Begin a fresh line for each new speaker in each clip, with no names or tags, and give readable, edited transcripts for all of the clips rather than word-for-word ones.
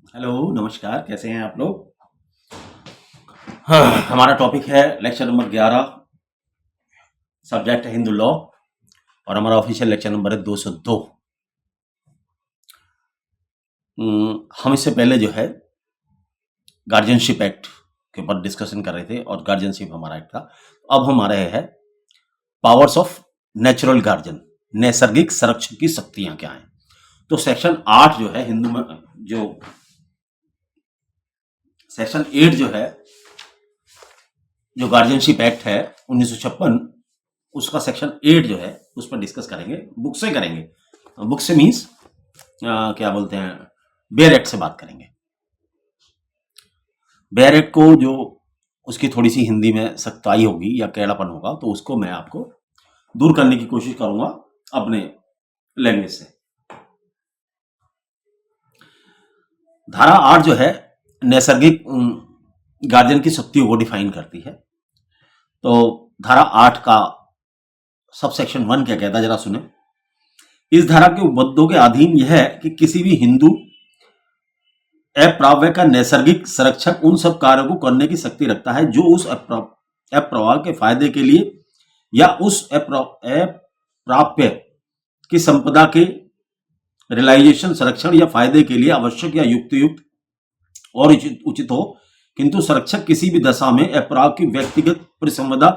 Hello, नमस्कार। कैसे हैं आप लोग? हाँ, हमारा टॉपिक है लेक्चर नंबर 11। सब्जेक्ट है हिंदू लॉ और हमारा ऑफिशियल लेक्चर नंबर है 202। हम इससे पहले जो है गार्जियनशिप एक्ट के ऊपर डिस्कशन कर रहे थे और गार्जियनशिप हमारा एक्ट था। अब हम आ रहे हैं पावर्स ऑफ नेचुरल गार्जियन, नैसर्गिक संरक्षक की शक्तियां क्या हैं। तो सेक्शन 8 जो है हिंदू में, जो सेक्शन 8 जो है, जो गार्जियनशिप एक्ट है 1956, उसका सेक्शन 8 जो है उस पर डिस्कस करेंगे, बुक से करेंगे। बुक से मीन्स क्या बोलते हैं, बेयर एक्ट से बात करेंगे। बेयर एक्ट को जो उसकी थोड़ी सी हिंदी में सख्ताई होगी या कैड़ापन होगा, तो उसको मैं आपको दूर करने की कोशिश करूंगा अपने लैंग्वेज से। धारा 8 जो है नैसर्गिक गार्जियन की शक्तियों को डिफाइन करती है। तो धारा 8 का सब सेक्शन 1 क्या कहता है, जरा सुने। इस धारा के उपबद्धों के अधीन यह है कि किसी भी हिंदू अप्राप्य का नैसर्गिक संरक्षक उन सब कार्यों को करने की शक्ति रखता है जो उस अप्रवाह के फायदे के लिए या उस अप्राप्य की संपदा के रियलाइजेशन, संरक्षण या फायदे के लिए आवश्यक या युक्त और उचित हो, किंतु संरक्षक किसी भी दशा में अप्राप्य की व्यक्तिगत परिसंपदा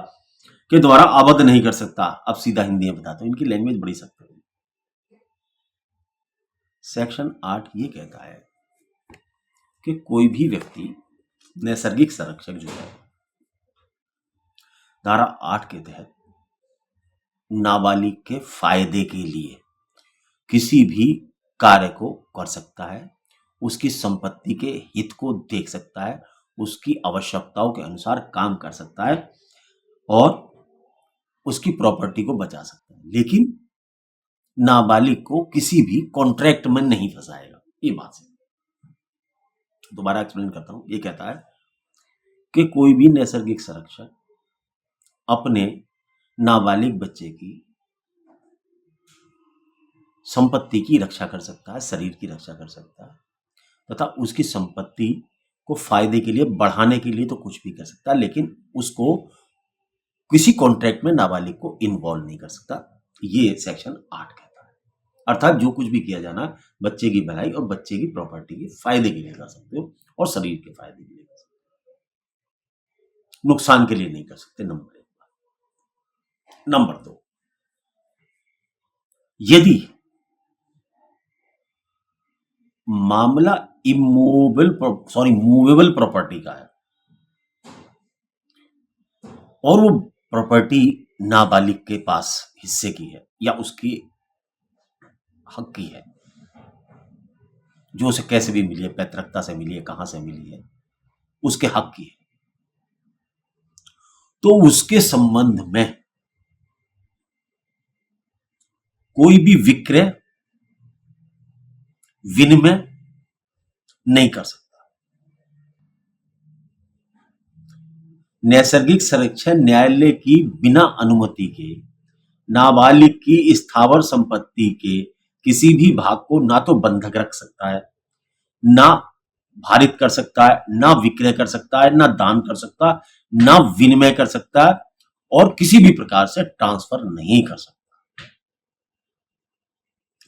के द्वारा आबद्ध नहीं कर सकता। अब सीधा हिंदी में बताता हूं, इनकी लैंग्वेज बड़ी सख्त है। सेक्शन 8 ये कहता है कि कोई भी व्यक्ति नैसर्गिक संरक्षक जो है, धारा 8 के तहत नाबालिग के फायदे के लिए किसी भी कार्य को कर सकता है, उसकी संपत्ति के हित को देख सकता है, उसकी आवश्यकताओं के अनुसार काम कर सकता है और उसकी प्रॉपर्टी को बचा सकता है, लेकिन नाबालिग को किसी भी कॉन्ट्रैक्ट में नहीं फंसाएगा। ये बात है। दोबारा एक्सप्लेन करता हूं। ये कहता है कि कोई भी नैसर्गिक संरक्षक अपने नाबालिग बच्चे की संपत्ति की रक्षा कर सकता है, शरीर की रक्षा कर सकता है, तथा उसकी संपत्ति को फायदे के लिए बढ़ाने के लिए तो कुछ भी कर सकता है, लेकिन उसको किसी कॉन्ट्रैक्ट में नाबालिग को इन्वॉल्व नहीं कर सकता। ये सेक्शन 8 कहता है। अर्थात जो कुछ भी किया जाना बच्चे की भलाई और बच्चे की प्रॉपर्टी के फायदे के लिए कर सकते हो और शरीर के फायदे के लिए कर सकते हो, नुकसान के लिए नहीं कर सकते। नंबर 1। नंबर 2, यदि मामला मूवेबल प्रॉपर्टी का है और वो प्रॉपर्टी नाबालिग के पास हिस्से की है या उसकी हक की है, जो उसे कैसे भी मिली है, पैतृकता से मिली है, कहां से मिली है, उसके हक की है, तो उसके संबंध में कोई भी विक्रय, विनिमय नहीं कर सकता। नैसर्गिक संरक्षण न्यायालय की बिना अनुमति के नाबालिग की स्थावर संपत्ति के किसी भी भाग को ना तो बंधक रख सकता है, ना भारित कर सकता है, ना विक्रय कर सकता है, ना दान कर सकता है, ना विनिमय कर सकता है और किसी भी प्रकार से ट्रांसफर नहीं कर सकता।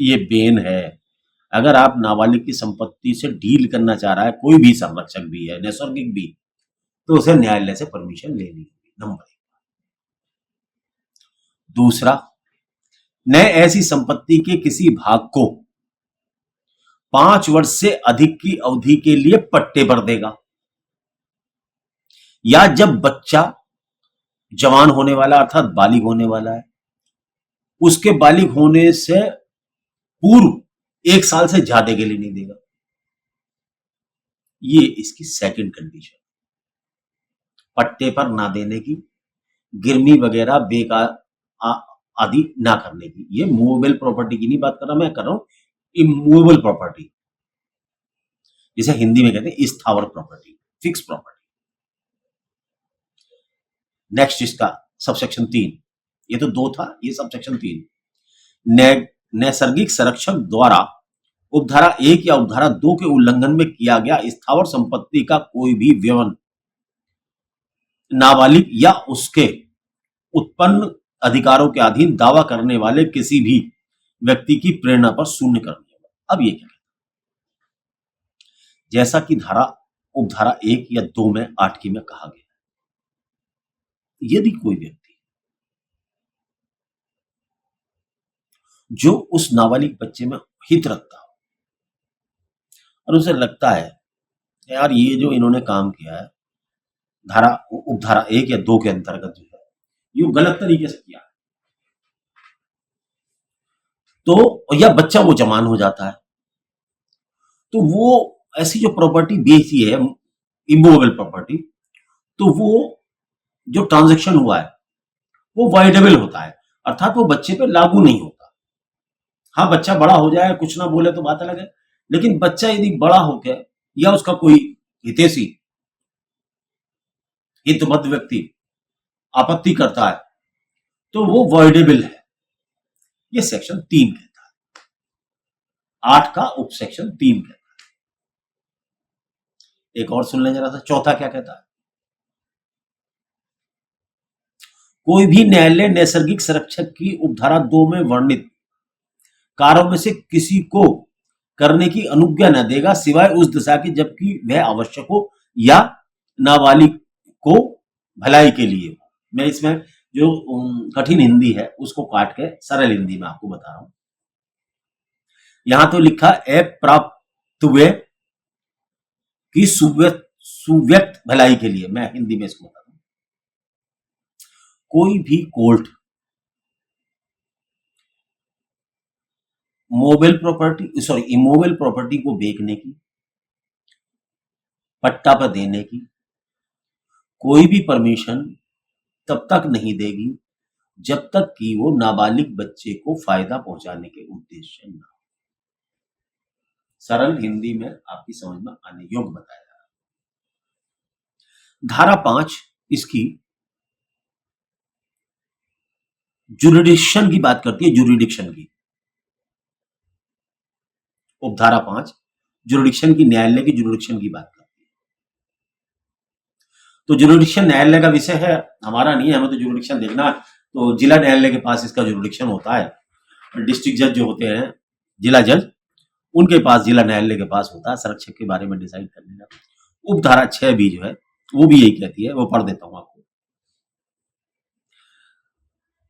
ये बेन है। अगर आप नाबालिग की संपत्ति से डील करना चाह रहा है, कोई भी संरक्षक भी है, नैसर्गिक भी, तो उसे न्यायालय से परमिशन लेनी होगी। नंबर 1। दूसरा, न ऐसी संपत्ति के किसी भाग को 5 वर्ष से अधिक की अवधि के लिए पट्टे पर देगा, या जब बच्चा जवान होने वाला अर्थात बालिग होने वाला है, उसके बालिग होने से पूर्व 1 साल से ज्यादा के लिए नहीं देगा। ये इसकी सेकंड कंडीशन, पट्टे पर ना देने की, गिरवी वगैरह बेकार आदि ना करने की। ये मूवेबल प्रॉपर्टी की नहीं बात कर रहा, मैं कर रहा हूं इमूवेबल प्रॉपर्टी, जिसे हिंदी में कहते हैं स्थावर प्रॉपर्टी, फिक्स प्रॉपर्टी। नेक्स्ट इसका सबसेक्शन 3, ये तो 2 था, ये सबसेक्शन 3, नैसर्गिक संरक्षक द्वारा उपधारा 1 या उपधारा 2 के उल्लंघन में किया गया स्थावर संपत्ति का कोई भी व्यवन नाबालिग या उसके उत्पन्न अधिकारों के अधीन दावा करने वाले किसी भी व्यक्ति की प्रेरणा पर शून्य कर दिया गया। अब ये क्या कहता है, जैसा कि उपधारा 1 या 2 में 8 की में कहा गया, यदि कोई व्यक्ति जो उस नाबालिग बच्चे में हित रखता हो और उसे लगता है यार ये जो इन्होंने काम किया है उपधारा 1 या 2 के अंतर्गत जो है ये गलत तरीके से किया है, तो या बच्चा वो जवान हो जाता है, तो वो ऐसी जो प्रॉपर्टी बेची है इमूवेबल प्रॉपर्टी, तो वो जो ट्रांजैक्शन हुआ है वो वाइडेबल होता है, अर्थात वो बच्चे पे लागू नहीं होता। हाँ, बच्चा बड़ा हो जाए कुछ ना बोले तो बात अलग है, लेकिन बच्चा यदि बड़ा हो गया या उसका कोई हितैषी हितबद्ध व्यक्ति आपत्ति करता है तो वो वाइडेबल है, ये सेक्शन 3 कहता है, 8 का उप सेक्शन 3 कहता है। एक और सुन लें जरा सा, चौथा क्या कहता है, कोई भी न्यायालय नैसर्गिक संरक्षक की उपधारा 2 में वर्णित कार्यों में से किसी को करने की अनुज्ञा न देगा सिवाय उस दिशा की जबकि वह आवश्यक हो या नाबालिग को भलाई के लिए हो। मैं इसमें जो कठिन हिंदी है उसको काट के सरल हिंदी में आपको बता रहा हूं। यहां तो लिखा प्राप्त हुए की सुव्यक्त भलाई के लिए, मैं हिंदी में इसको बता रहा हूं। कोई भी कोर्ट इमोवेबल प्रॉपर्टी को बेचने की, पट्टा पर देने की कोई भी परमिशन तब तक नहीं देगी जब तक कि वो नाबालिग बच्चे को फायदा पहुंचाने के उद्देश्य न हो। सरल हिंदी में आपकी समझ में आने योग्य बताया जा रहा है। धारा 5 इसकी जुरिडिक्शन की बात करती है, जुरिडिक्शन की। उपधारा 5 जुरिडिक्शन की, न्यायालय की जुरिडिक्शन की बात करती है। तो जुरिडिक्शन न्यायालय का विषय है, हमारा नहीं है, हमें तो जुरिडिक्शन देखना है। तो जिला न्यायालय के पास इसका जुरिडिक्शन होता है। डिस्ट्रिक्ट जज जो होते हैं, जिला जज, उनके पास, जिला न्यायालय के पास होता है संरक्षक के बारे में डिसाइड करने का। उपधारा 6 भी जो है वो भी यही कहती है, वो पढ़ देता हूं आपको।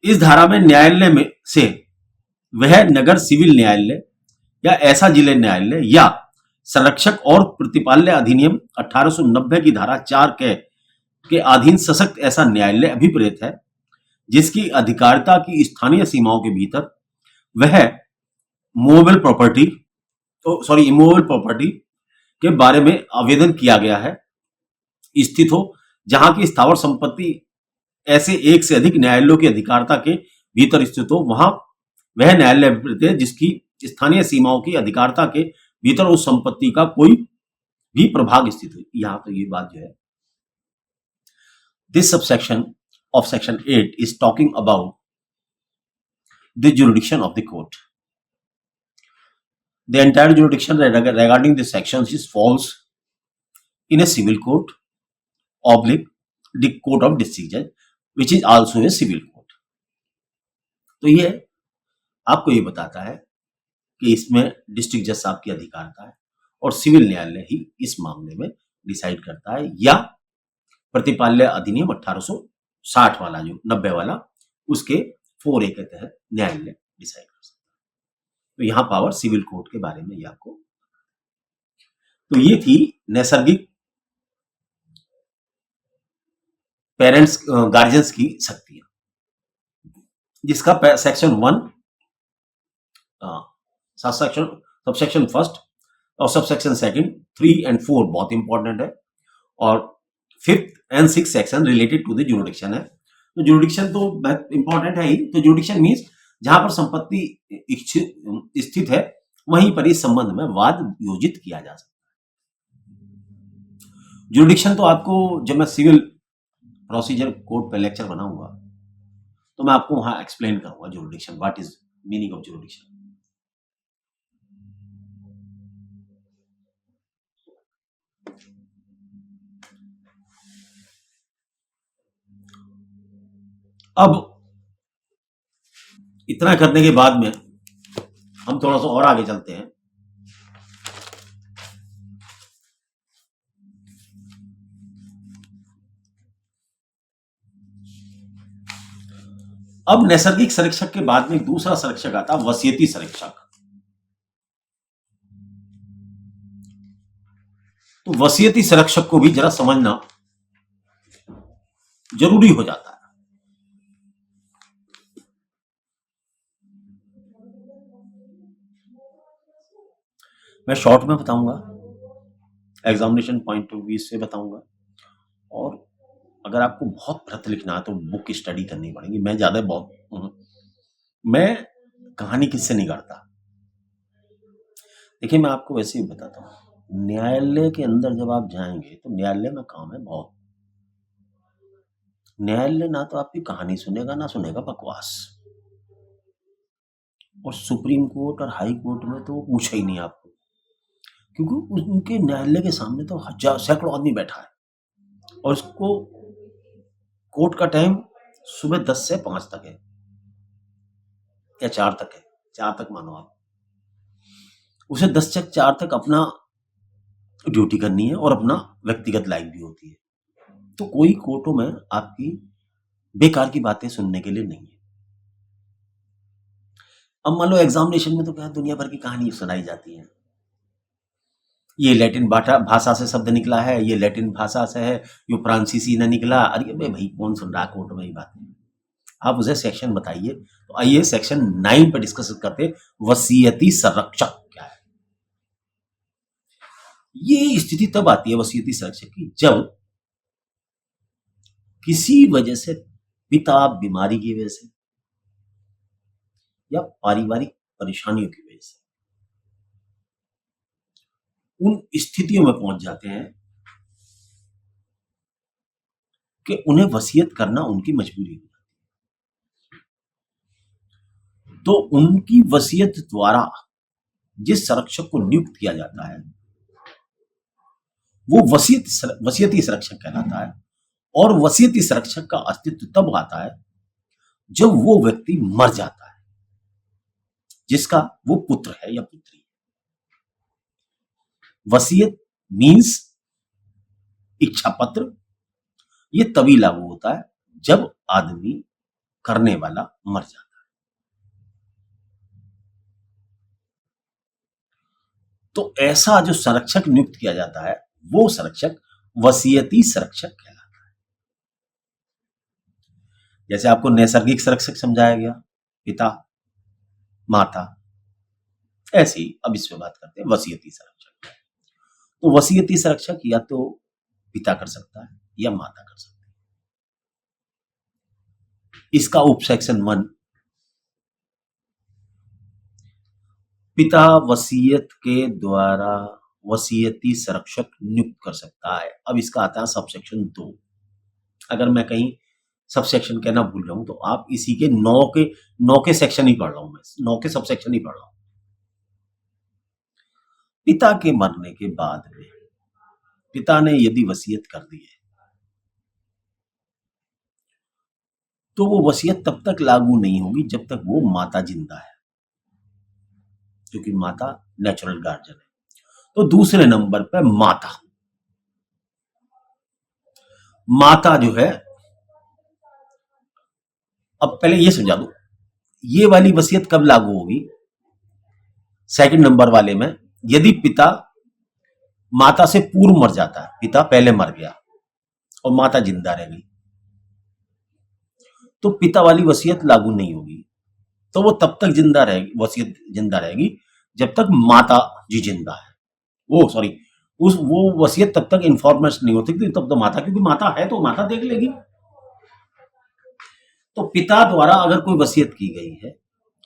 इस धारा में न्यायालय में से वह नगर सिविल न्यायालय या ऐसा जिला न्यायालय या संरक्षक और प्रतिपाल्य अधिनियम 1890 की धारा 4 के अधीन सशक्त ऐसा न्यायालय अभिप्रेत है जिसकी अधिकारिता की स्थानीय सीमाओं के भीतर वह इमूवेबल प्रॉपर्टी के बारे में आवेदन किया गया है स्थित हो, जहां की स्थावर संपत्ति ऐसे एक से अधिक न्यायालयों की अधिकारिता के भीतर स्थित हो, वहां वह न्यायालय जिसकी स्थानीय सीमाओं की अधिकारिता के भीतर उस संपत्ति का कोई भी प्रभाग स्थित हो। यहां तो ये बात जो है, this subsection of section 8 is talking about the jurisdiction of the court. The entire jurisdiction regarding the sections is falls in a civil court oblique the court of district judge which is also a civil court. तो ये आपको ये बताता है कि इसमें district जज साहब की अधिकारिता है और सिविल न्यायालय ही इस मामले में डिसाइड करता है, या प्रतिपाल्य अधिनियम 1860 वाला, जो 90 वाला, उसके 4A के तहत न्यायालय डिसाइड कर सकता है। तो यहां पावर सिविल कोर्ट के बारे में ये आपको। तो ये थी नैसर्गिक पेरेंट्स गार्जियंस की शक्तियां, जिसका सेक्शन 1 सबसेक्शन 1 और सबसेक्शन 2, 3 और 4 बहुत इंपॉर्टेंट है, और 5th और 6th section related to the jurisdiction है। तो जुरिडिक्शन तो इंपॉर्टेंट है ही। तो जुरिडिक्शन मीन्स जहां पर संपत्ति स्थित है वहीं पर इस संबंध में वाद योजित किया जा सकता है। जुरिडिक्शन तो आपको, जब मैं सिविल प्रोसीजर कोड पे लेक्चर बनाऊंगा तो मैं आपको वहां एक्सप्लेन करूंगा jurisdiction, what is meaning of jurisdiction. अब इतना करने के बाद में हम थोड़ा सा और आगे चलते हैं। अब नैसर्गिक संरक्षक के बाद में एक दूसरा संरक्षक आता है, वसीयती संरक्षक। तो वसीयती संरक्षक को भी जरा समझना जरूरी हो जाता है। मैं शॉर्ट में बताऊंगा, एग्जामिनेशन पॉइंट ऑफ व्यू से बताऊंगा, और अगर आपको बहुत भ्रत लिखना है तो बुक स्टडी करनी पड़ेगी। मैं ज्यादा बहुत मैं कहानी किससे नहीं करता। देखिए, मैं आपको वैसे ही बताता हूँ, न्यायालय के अंदर जब आप जाएंगे तो न्यायालय में काम है बहुत। न्यायालय ना तो आपकी कहानी सुनेगा, ना सुनेगा बकवास। और सुप्रीम कोर्ट और हाई कोर्ट में तो पूछा ही नहीं आपको, क्योंकि उनके न्यायालय के सामने तो हजार सैकड़ों आदमी बैठा है, और उसको कोर्ट का टाइम सुबह 10 से 5 तक है, या 4 तक है, 4 तक मानो आप। उसे 10 से 4 तक अपना ड्यूटी करनी है, और अपना व्यक्तिगत लाइफ भी होती है। तो कोई कोर्टों में आपकी बेकार की बातें सुनने के लिए नहीं है। अब मान लो एग्जामिनेशन में तो क्या दुनिया भर की कहानी सुनाई जाती है। ये लैटिन भाषा से शब्द निकला है, ये लैटिन भाषा से है, ये फ्रांसीसी ने निकला। अरे भाई, कौन सुन रहा है कोर्ट में ये बातें? आप उसे सेक्शन बताइए। तो आइए सेक्शन 9 पर डिस्कस करते, वसीयती संरक्षक क्या है। ये स्थिति तब आती है वसीयती संरक्षक की, जब किसी वजह से पिता बीमारी की वजह से या पारिवारिक परेशानियों की वजह से उन स्थितियों में पहुंच जाते हैं कि उन्हें वसीयत करना उनकी मजबूरी है। तो उनकी वसीयत द्वारा जिस संरक्षक को नियुक्त किया जाता है वो वसीयती संरक्षक कहलाता है। और वसीयती संरक्षक का अस्तित्व तब आता है जब वो व्यक्ति मर जाता है जिसका वो पुत्र है या पुत्री है। वसीयत मीन्स इच्छा पत्र। ये तभी लागू होता है जब आदमी करने वाला मर जाता है। तो ऐसा जो संरक्षक नियुक्त किया जाता है वो संरक्षक वसीयती संरक्षक कहलाता है। जैसे आपको नैसर्गिक संरक्षक समझाया गया, पिता, माता, ऐसे ही अब इस पे बात करते हैं वसीयती संरक्षक। तो वसीयती संरक्षक या तो पिता कर सकता है या माता कर सकती है। इसका उपसेक्शन 1, पिता वसीयत के द्वारा वसीयती संरक्षक नियुक्त कर सकता है। अब इसका आता है सबसेक्शन 2। अगर मैं कहीं सबसेक्शन कहना भूल रहा हूं तो आप इसी के 9 के सेक्शन ही पढ़ रहा हूं, मैं 9 के सबसेक्शन ही पढ़ रहा हूं। पिता के मरने के बाद में पिता ने यदि वसीयत कर दी है तो वो वसीयत तब तक लागू नहीं होगी जब तक वो माता जिंदा है, क्योंकि माता नेचुरल गार्जियन है। तो दूसरे नंबर पे माता। माता जो है, अब पहले ये समझा दो, ये वाली वसीयत कब लागू होगी? सेकंड नंबर वाले में यदि पिता माता से पूर्व मर जाता है, पिता पहले मर गया और माता जिंदा रह गई, तो पिता वाली वसीयत लागू नहीं होगी। तो वो तब तक जिंदा रहेगी, वसीयत जिंदा रहेगी जब तक माता जी जिंदा है। वो सॉरी, उस वो वसीयत तब तक इन्फॉर्मेशन नहीं होती, तब तो माता, क्योंकि माता है तो माता देख लेगी। तो पिता द्वारा अगर कोई वसीयत की गई है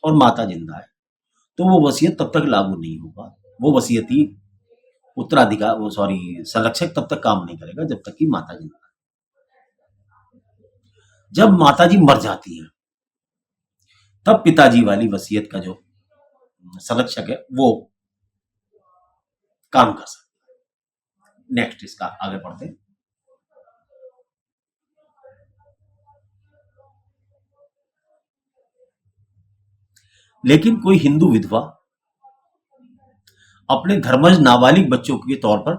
और माता जिंदा है तो वो वसीयत तब तक लागू नहीं होगा। वो वसीयती उत्तराधिकार, वो सॉरी संरक्षक तब तक काम नहीं करेगा जब तक कि माता जिंदा है। जब माता जी मर जाती है तब पिताजी वाली वसीयत का जो संरक्षक है वो काम कर सकता है। नेक्स्ट इसका आगे बढ़ते हैं। लेकिन कोई हिंदू विधवा अपने धर्मज नाबालिग बच्चों के तौर पर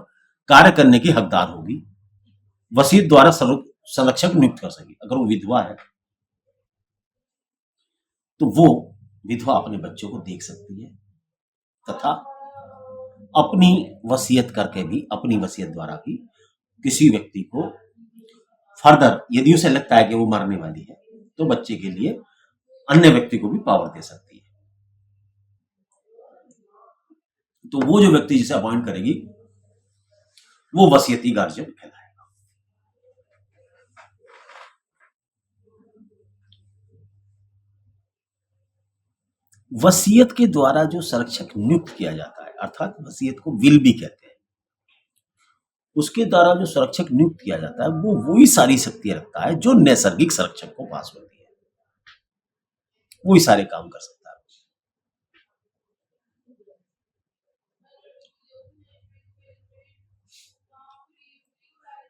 कार्य करने की हकदार होगी, वसीयत द्वारा संरक्षक नियुक्त कर सकेगी। अगर वो विधवा है तो वो विधवा अपने बच्चों को देख सकती है तथा अपनी वसीयत करके भी, अपनी वसीयत द्वारा भी किसी व्यक्ति को फर्दर, यदि उसे लगता है कि वो मरने वाली है, तो बच्चे के लिए अन्य व्यक्ति को भी पावर दे सकती है। तो वो जो व्यक्ति जिसे अपॉइंट करेगी वो वसीयती गार्जियन कहलाएगा। वसीयत के द्वारा जो संरक्षक नियुक्त किया जाता है, अर्थात वसीयत को विल भी कहते हैं, उसके द्वारा जो संरक्षक नियुक्त किया जाता है वो वही सारी शक्तियां रखता है जो नैसर्गिक संरक्षक को पास होती है, वही सारे काम कर सकता है।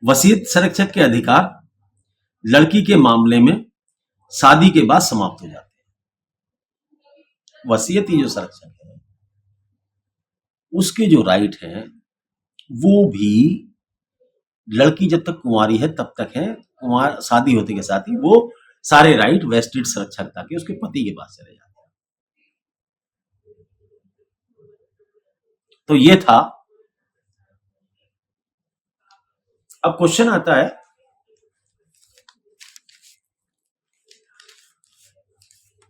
वसीयत संरक्षक के अधिकार लड़की के मामले में शादी के बाद समाप्त हो जाते हैं। वसीयती जो संरक्षक है उसके जो राइट है वो भी लड़की जब तक कुंवारी है तब तक है, कुंवार शादी होते के साथ ही वो सारे राइट वेस्टेड संरक्षक ताकि उसके पति के पास चले जाते हैं। तो ये था। अब क्वेश्चन आता है,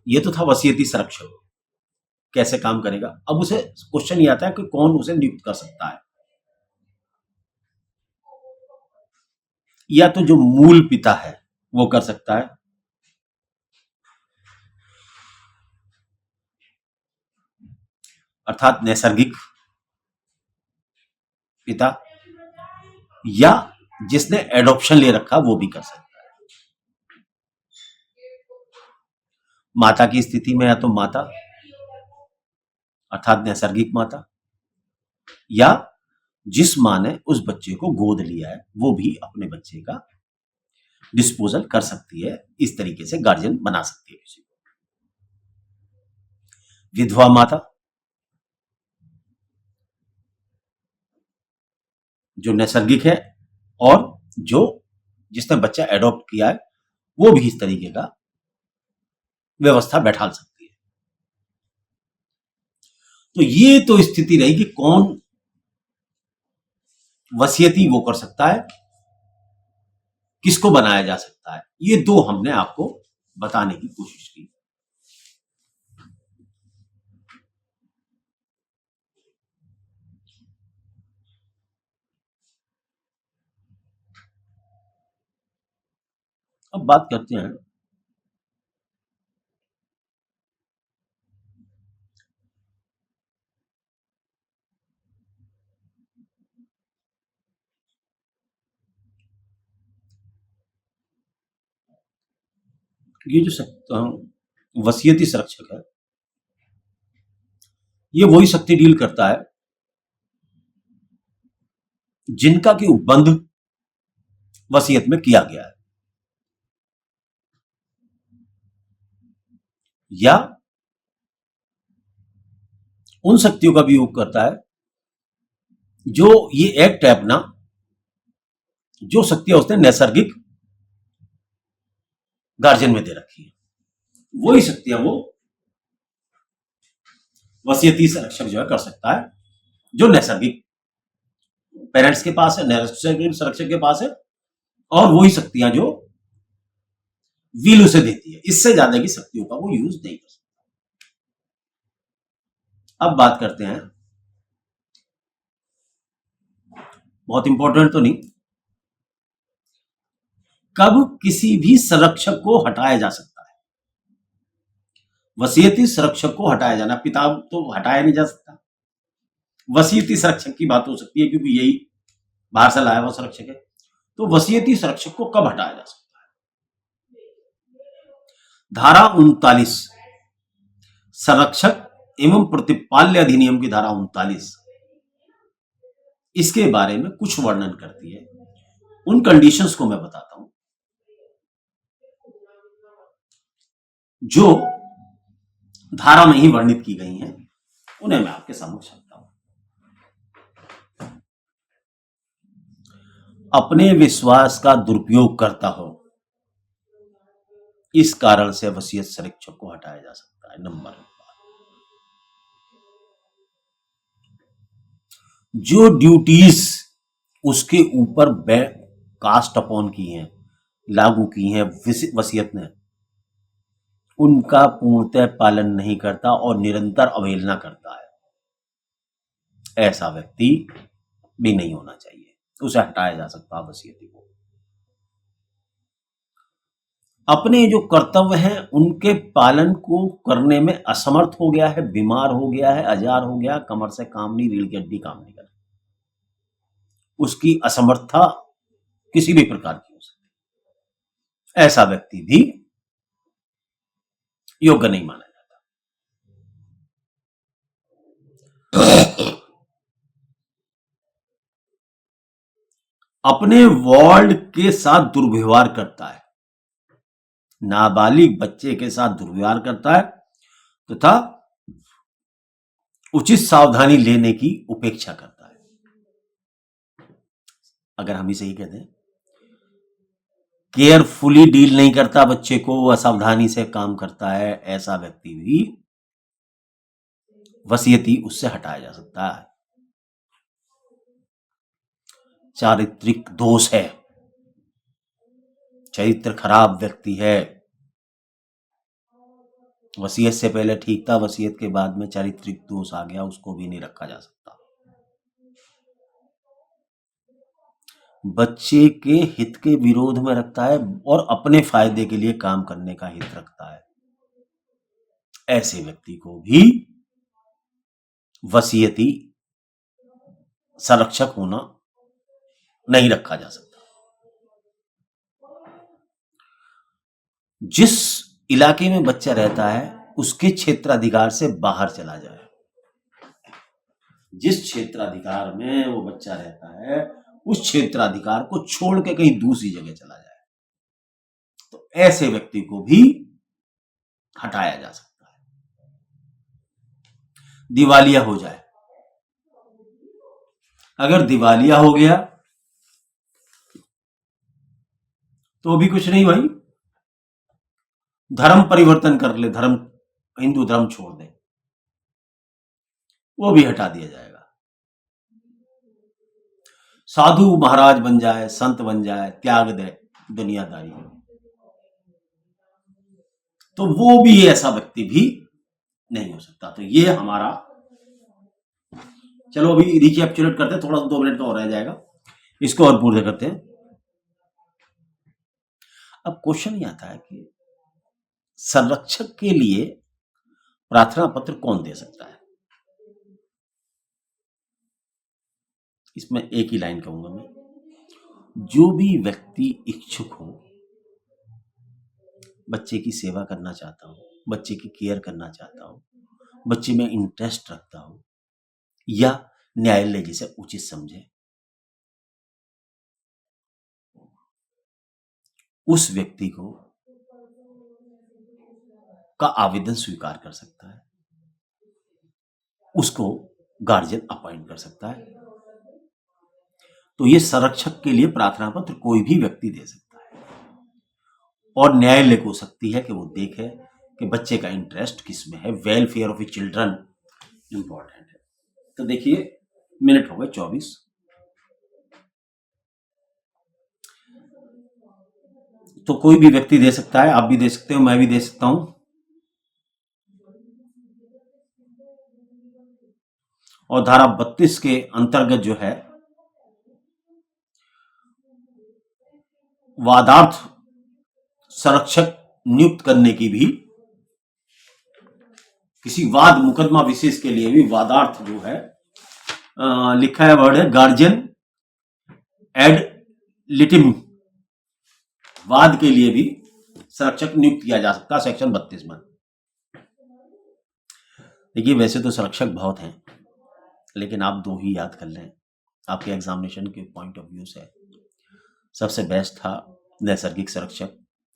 ये तो था वसीयती संरक्षक कैसे काम करेगा। अब उसे क्वेश्चन ये आता है कि कौन उसे नियुक्त कर सकता है। या तो जो मूल पिता है वो कर सकता है, अर्थात नैसर्गिक पिता, या जिसने एडॉप्शन ले रखा वो भी कर सकता है। माता की स्थिति में या तो माता अर्थात नैसर्गिक माता, या जिस मां ने उस बच्चे को गोद लिया है वो भी अपने बच्चे का डिस्पोजल कर सकती है, इस तरीके से गार्जियन बना सकती है किसी को। विधवा माता जो नैसर्गिक है और जो जिसने बच्चा एडॉप्ट किया है वो भी इस तरीके का व्यवस्था बैठा सकती है। तो ये तो स्थिति रही कि कौन वसीयती वो कर सकता है, किसको बनाया जा सकता है। ये दो हमने आपको बताने की कोशिश की। अब बात करते हैं ये जो वसीयती संरक्षक है ये वही शक्ति डील करता है जिनका कि उपबंध वसीयत में किया गया है, या उन शक्तियों का भी उपयोग करता है जो ये एक्ट है अपना, जो शक्तियां उसने नैसर्गिक गार्जियन में दे रखी है, वही शक्तियां वो वसीयती संरक्षक जो है कर सकता है जो नैसर्गिक पेरेंट्स के पास है, नैसर्गिक संरक्षक के पास है, और वही शक्तियां जो विल उसे देती है। इससे ज्यादा की शक्तियों का वो यूज नहीं कर सकता। अब बात करते हैं, बहुत इंपॉर्टेंट तो नहीं, कब किसी भी संरक्षक को हटाया जा सकता है। वसीयती संरक्षक को हटाया जाना, पिता तो हटाया नहीं जा सकता, वसीयती संरक्षक की बात हो सकती है क्योंकि यही बाहर से लाया हुआ संरक्षक है। तो वसीयती संरक्षक को कब हटाया जा सकता है? धारा 39 संरक्षक एवं प्रतिपाल्य अधिनियम की धारा 39 इसके बारे में कुछ वर्णन करती है। उन कंडीशंस को मैं बताता हूं जो धारा में ही वर्णित की गई हैं, उन्हें मैं आपके समक्ष रखता हूं। अपने विश्वास का दुरुपयोग करता हो, इस कारण से वसीयत संरक्षक को हटाया जा सकता है। नंबर 1, जो ड्यूटीज उसके ऊपर कास्ट अपॉन की हैं, लागू की हैं वसीयत ने, उनका पूर्णतः पालन नहीं करता और निरंतर अवहेलना करता है, ऐसा व्यक्ति भी नहीं होना चाहिए, उसे हटाया जा सकता है वसीयती को। अपने जो कर्तव्य हैं उनके पालन को करने में असमर्थ हो गया है, बीमार हो गया है, अजार हो गया, कमर से काम नहीं, रीढ़ की हड्डी काम नहीं कर रही, उसकी असमर्थता किसी भी प्रकार की हो सकती है, ऐसा व्यक्ति भी योग्य नहीं माना जाता। अपने वार्ड के साथ दुर्व्यवहार करता है, नाबालिग बच्चे के साथ दुर्व्यवहार करता है तथा उचित सावधानी लेने की उपेक्षा करता है। अगर हम इसे ही कहते हैं, केयरफुली डील नहीं करता बच्चे को, असावधानी से काम करता है, ऐसा व्यक्ति भी वसीयती उससे हटाया जा सकता है। चारित्रिक दोष है, चरित्र खराब व्यक्ति है, वसीयत से पहले ठीक था, वसीयत के बाद में चारित्रिक दोष आ गया, उसको भी नहीं रखा जा सकता। बच्चे के हित के विरोध में रखता है और अपने फायदे के लिए काम करने का हित रखता है, ऐसे व्यक्ति को भी वसीयती संरक्षक होना नहीं रखा जा सकता। जिस इलाके में बच्चा रहता है उसके क्षेत्राधिकार से बाहर चला जाए, जिस क्षेत्राधिकार में वो बच्चा रहता है उस क्षेत्राधिकार को छोड़ के कहीं दूसरी जगह चला जाए, तो ऐसे व्यक्ति को भी हटाया जा सकता है। दिवालिया हो जाए, अगर दिवालिया हो गया तो भी कुछ नहीं भाई, धर्म परिवर्तन कर ले, धर्म हिंदू धर्म छोड़ दे, वो भी हटा दिया जाएगा। साधु महाराज बन जाए, संत बन जाए, त्याग दे दुनियादारी, तो वो भी ऐसा व्यक्ति भी नहीं हो सकता। तो ये हमारा, चलो अभी रिकैप्चुलेट करते हैं, थोड़ा 2 मिनट तो और रह जाएगा, इसको और पूर्ण करते हैं। अब क्वेश्चन ये आता है कि संरक्षक के लिए प्रार्थना पत्र कौन दे सकता है? इसमें एक ही लाइन कहूंगा मैं, जो भी व्यक्ति इच्छुक हो, बच्चे की सेवा करना चाहता हो, बच्चे की केयर करना चाहता हो, बच्चे में इंटरेस्ट रखता हो या न्यायालय जिसे उचित समझे, उस व्यक्ति को का आवेदन स्वीकार कर सकता है, उसको गार्जियन अपॉइंट कर सकता है। तो ये संरक्षक के लिए प्रार्थना पत्र कोई भी व्यक्ति दे सकता है और न्यायालय को सकती है कि वो देखे कि बच्चे का इंटरेस्ट किस में है, welfare of A children important है। तो देखिए मिनट हो गए 24, तो कोई भी व्यक्ति दे सकता है, आप भी दे सकते हो, मैं भी दे सकता हूं। और धारा 32 के अंतर्गत जो है वादार्थ संरक्षक नियुक्त करने की भी, किसी वाद मुकदमा विशेष के लिए भी वादार्थ जो है लिखा है वर्ड है गार्जियन एड लिटिम, वाद के लिए भी संरक्षक नियुक्त किया जा सकता है सेक्शन 32 में। देखिए वैसे तो संरक्षक बहुत हैं, लेकिन आप 2 ही याद कर लें, आपके एग्जामिनेशन के पॉइंट ऑफ व्यू से सबसे बेस्ट था नैसर्गिक संरक्षक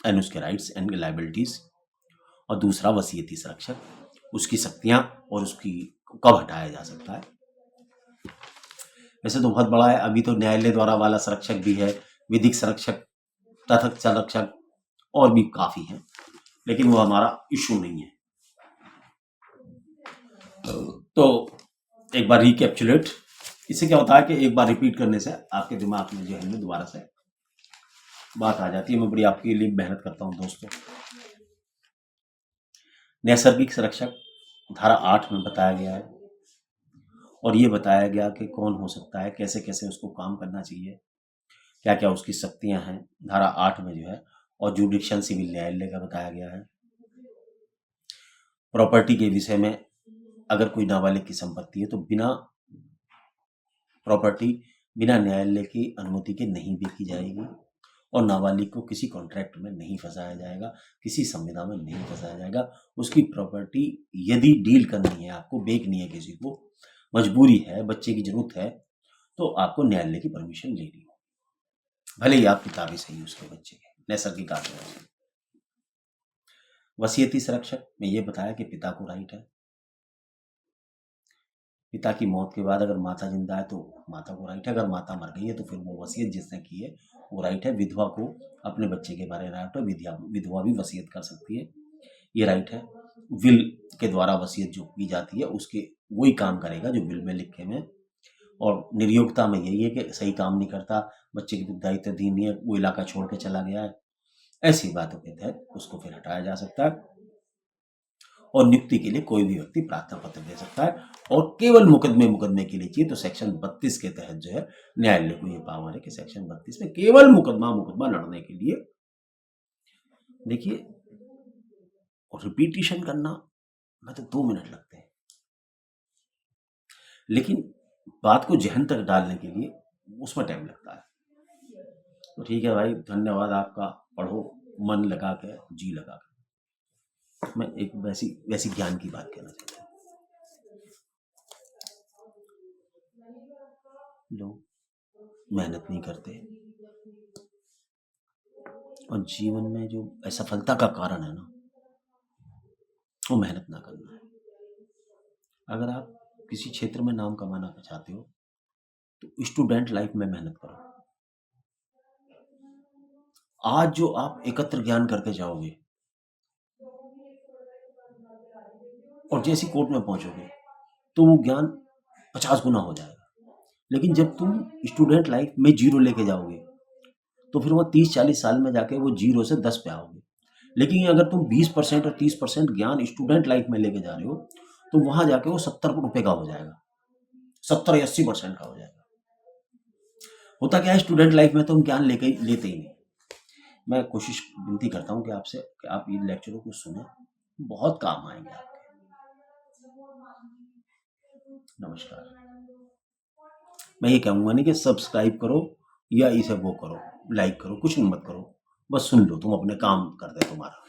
एंड उसके राइट्स एंड लायबिलिटीज, और दूसरा वसीयती संरक्षक। उसकी शक्तियां और उसकी कब हटाया जा सकता है। वैसे तो बहुत बड़ा है, अभी तो न्यायालय द्वारा वाला संरक्षक भी है, विधिक संरक्षक, तथक संरक्षक और भी काफी हैं, लेकिन वो हमारा इशू नहीं है। तो एक बार रिकैप्चुलेट, इससे क्या होता है कि एक बार रिपीट करने से आपके दिमाग में जो है दोबारा से बात आ जाती है। मैं बड़ी आपके लिए मेहनत करता हूं दोस्तों। नैसर्गिक संरक्षक धारा 8 में बताया गया है, और ये बताया गया कि कौन हो सकता है, कैसे कैसे उसको काम करना चाहिए, क्या क्या उसकी शक्तियां हैं, धारा 8 में जो है। और जुडिक्शन सिविल न्यायालय का बताया गया है। प्रॉपर्टी के विषय में, अगर कोई नाबालिग की संपत्ति है तो बिना प्रॉपर्टी, बिना न्यायालय की अनुमति के नहीं बेची जाएगी, और नाबालिग को किसी कॉन्ट्रैक्ट में नहीं फंसाया जाएगा, किसी संविदा में नहीं फंसाया जाएगा। उसकी प्रॉपर्टी यदि डील करनी है, आपको बेचनी है, किसी को मजबूरी है, बच्चे की जरूरत है, तो आपको न्यायालय की परमिशन लेनी हो, भले ही आप पिता भी सही उसके बच्चे के, नैसर्गिक आधार से। वसीयती संरक्षक में ये बताया कि पिता को राइट है, पिता की मौत के बाद अगर माता जिंदा है तो माता को राइट है, अगर माता मर गई है तो फिर वो वसीयत जिसने की है वो राइट है। विधवा को अपने बच्चे के बारे में राइट है, विधवा भी वसीयत कर सकती है, ये राइट है। विल के द्वारा वसीयत जो की जाती है उसके वही काम करेगा जो विल में लिखे में। और निर्योग्यता में यही है कि सही काम नहीं करता, बच्चे की दायित्वधीन नहीं है, वो इलाका छोड़ के चला गया है, ऐसी बातों के तहत उसको फिर हटाया जा सकता है। और नियुक्ति के लिए कोई भी व्यक्ति प्रार्थना पत्र दे सकता है, और केवल मुकदमे के लिए चाहिए तो सेक्शन 32 के तहत जो है न्यायालय को ये पावर है कि सेक्शन 32 में केवल मुकदमा लड़ने के लिए। देखिए, और रिपीटिशन करना में तो 2 मिनट लगते हैं, लेकिन बात को जहन तक डालने के लिए उसमें टाइम लगता है। तो ठीक है भाई, धन्यवाद आपका। पढ़ो मन लगा के, जी लगा के। मैं एक वैसी ज्ञान की बात कहना चाहता हूँ। लोग मेहनत नहीं करते, और जीवन में जो असफलता का कारण है ना, वो मेहनत ना करना है। अगर आप किसी क्षेत्र में नाम कमाना चाहते हो तो स्टूडेंट लाइफ में मेहनत करो। आज जो आप एकत्र ज्ञान करके जाओगे और जैसी कोर्ट में पहुंचोगे तो वो ज्ञान 50 गुना हो जाएगा। लेकिन जब तुम स्टूडेंट लाइफ में 0 लेके जाओगे तो फिर वो 30-40 साल में जाके वो 0 से 10 पे आओगे। लेकिन अगर तुम 20% और 30% ज्ञान स्टूडेंट लाइफ में लेके जा रहे हो तो वहां जाके वो 70 रुपए का हो जाएगा, 70 या 80% का हो जाएगा। होता क्या है, स्टूडेंट लाइफ में तो हम ज्ञान लेते ही नहीं। मैं कोशिश विनती करता हूँ कि आपसे कि आप इन लेक्चरों को सुने, बहुत काम आएंगे आपके। नमस्कार। मैं ये कहूँगा नहीं कि सब्सक्राइब करो या इसे वो करो, लाइक करो, कुछ मत करो, बस सुन लो, तुम अपने काम कर दे तुम्हारा।